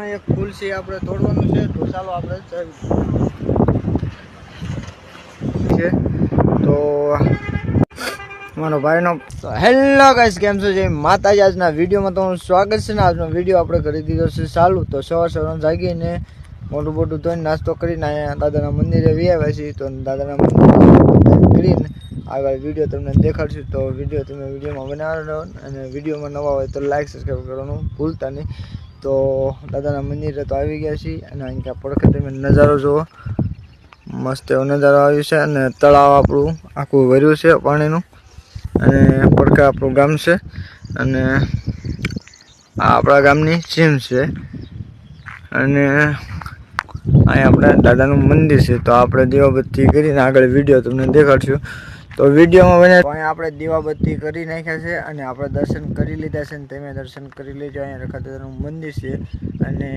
હમણાં એક ફૂલ છે આપણે તોડવાનું છે, તો ચાલો આપણે છે તો મારો ભાઈનો તો હેલો ગાઈસ, કેમ છો? જય માતાજી. આજના વિડીયોમાં તમારું સ્વાગત છે ને આજનો વિડીયો આપણે કરી દીધો છે ચાલુ. તો સવારમાં જાગીને મોટું મોટું ધોઈને નાસ્તો કરીને અહીંયા દાદાના મંદિરે આવ્યા છીએ. તો દાદાના મંદિરે કરીને આગળ વિડીયો તમને દેખાડશું. તો વિડીયો તમે વિડીયોમાં બનાવો અને વિડીયોમાં નવા હોય તો લાઈક સબસ્ક્રાઈબ કરવાનું ભૂલતા નહીં. તો દાદાના મંદિરે તો આવી ગયા છીએ અને અહીંયા પડખે તમે નજારો જુઓ, મસ્ત એવો નજારો આવ્યો છે અને તળાવ આપણું આખું ભર્યું છે પાણીનું અને પડખે આપણું ગામ છે અને આ આપણા ગામની સીમ છે અને અહીંયા આપણે દાદાનું મંદિર છે. તો આપણે દીવાબત્તી કરીને આગળ વિડીયો તમને દેખાડશું. તો વિડીયોમાં બને અહીંયા આપણે દીવાબત્તી કરી નાખ્યા છે અને આપણે દર્શન કરી લીધા છે ને તમે દર્શન કરી લેજો. અહીંયા રખા દાદાનું મંદિર છે અને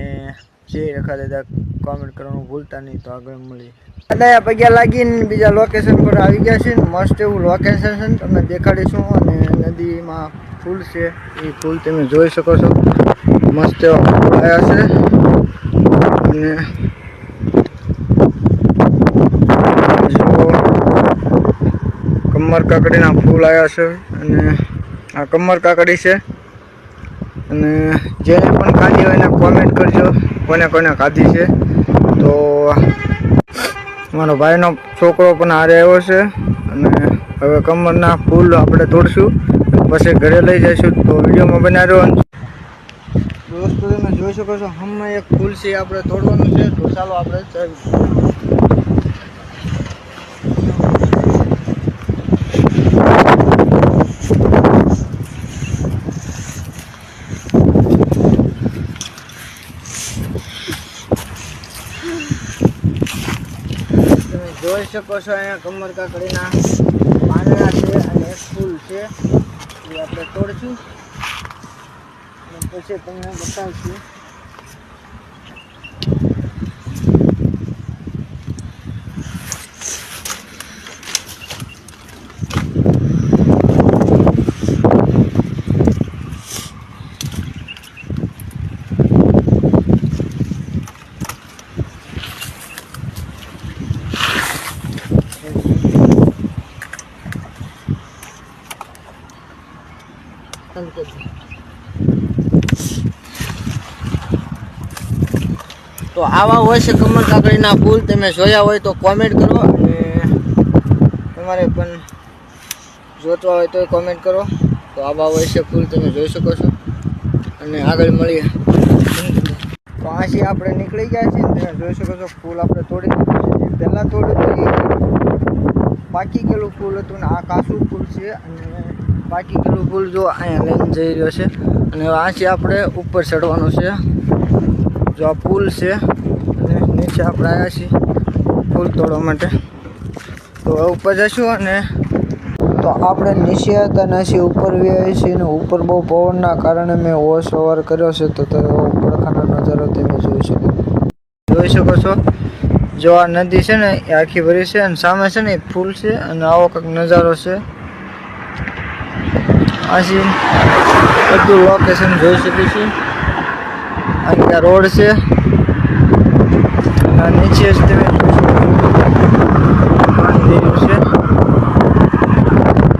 જે રખા દાદા કોમેન્ટ કરવાનું ભૂલતા નહીં. તો આગળ મળીએ. દાદા પગ્યા લાગીને બીજા લોકેશન પર આવી ગયા છે. મસ્ત એવું લોકેશન છે, તમને દેખાડીશું. અને નદીમાં ફૂલ છે, એ ફૂલ તમે જોઈ શકો છો. મસ્ત એવા ફૂલ આવ્યા છે અને કમર કાકડીના ફૂલ આવ્યા છે અને આ કમર કાકડી છે. અને જેને પણ ખાધી હોય એને કોમેન્ટ કરજો કોને કોને ખાધી છે. તો મારો ભાઈનો છોકરો પણ હારે આવ્યો છે અને હવે કમરના ફૂલ આપણે તોડશું, પછી ઘરે લઈ જઈશું. તો વિડીયોમાં બનાવ્યો દોસ્તો તમે જોઈ શકો છો. હમણાં એક ફૂલ છે આપણે તોડવાનું છે, તો ચાલો આપણે જોઈ શકો છો. અહીંયા કમર કાકડીના પાંદડા છે અને એક ફૂલ છે, એ આપણે તોડશું અને પછી તમને બતાવશું. તો આવા હોય છે કમર કાકડીના ફૂલ. તમે જોયા હોય તો કોમેન્ટ કરો અને તમારે પણ જોતવા હોય તો કોમેન્ટ કરો. તો આવા હોય છે ફૂલ, તમે જોઈ શકો છો અને આગળ મળીએ. તો આથી આપણે નીકળી ગયા છીએ. તમે જોઈ શકો છો ફૂલ આપણે તોડી દીધું છે. પહેલાં તોડ્યું પાકી ગયેલું ફૂલ હતું ને આ કાચું ફૂલ છે અને પાકી ગયેલું ફૂલ જો અહીંયા લઈને જઈ રહ્યો છે. અને આથી આપણે ઉપર ચડવાનું છે. જો આ પુલ છે અને નીચે આપણે આવ્યા છીએ ફૂલ તોડવા માટે. તો ઉપર જઈશું અને તો આપણે નીચે હતા નાસી ઉપર વ્યાય છીએ ને ઉપર બહુ પવનના કારણે મેં ઓર સવાર કર્યો છે. તો પડખાનો નજારો તમે જોઈ શકો છો. જો આ નદી છે ને એ આખી ભરી છે અને સામે છે ને ફૂલ છે અને આવો કંઈક નજારો છે. આથી બધું લોકેશન જોઈ શકીશું. અહીંયા રોડ છે અને નીચે જ તમે પાણી છે.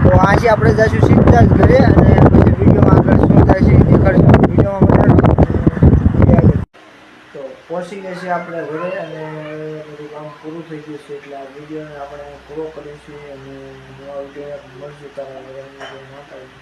તો આથી આપણે જઈશું સીધા જ ઘરે અને પછી વિડીયોમાં આગળ શું થાય છે એ દેખાડીશું. વિડીયોમાં બનાવીશું. તો પહોંચી ગયા છીએ આપણે ઘરે અને બધું કામ પૂરું થઈ ગયું છે. એટલે આ વિડીયોને આપણે પૂરો કરીશું અને નવા વિડીયો મળશું. તારા માતાજી.